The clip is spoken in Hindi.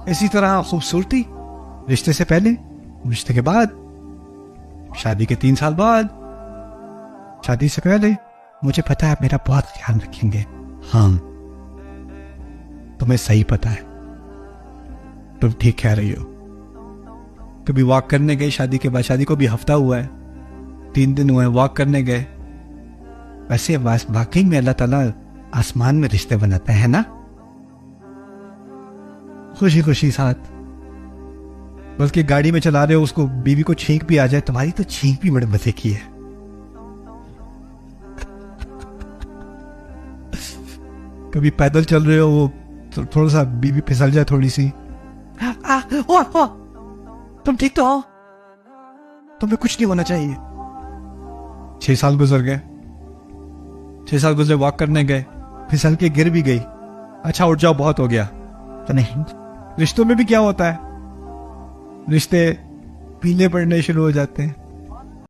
इसी तरह खूबसूरती, रिश्ते से पहले, रिश्ते के बाद, शादी के 3 साल बाद, शादी से पहले। मुझे पता है आप मेरा बहुत ख्याल रखेंगे। हाँ, तुम्हें सही पता है, तुम ठीक कह रही हो। कभी वॉक करने गए शादी के बाद, शादी को भी हफ्ता हुआ है, 3 दिन हुए, वॉक करने गए। वैसे वाकई में अल्लाह ताला आसमान में रिश्ते बनाता है ना, खुशी खुशी साथ। बल्कि गाड़ी में चला रहे हो, उसको बीवी को छींक भी आ जाए, तुम्हारी तो छींक भी बड़े मजे की है। कभी पैदल चल रहे हो, वो थोड़ा सा बीवी फिसल जाए थोड़ी सी, ओ, तुम ठीक तो हो, तुम्हें कुछ नहीं होना चाहिए। 6 साल गुजर गए, 6 साल गुजरे, वॉक करने गए, फिसल के गिर भी गई। अच्छा उठ जाओ, बहुत हो गया। तो नहीं, रिश्तों में भी क्या होता है, रिश्ते पीले पड़ने शुरू हो जाते हैं।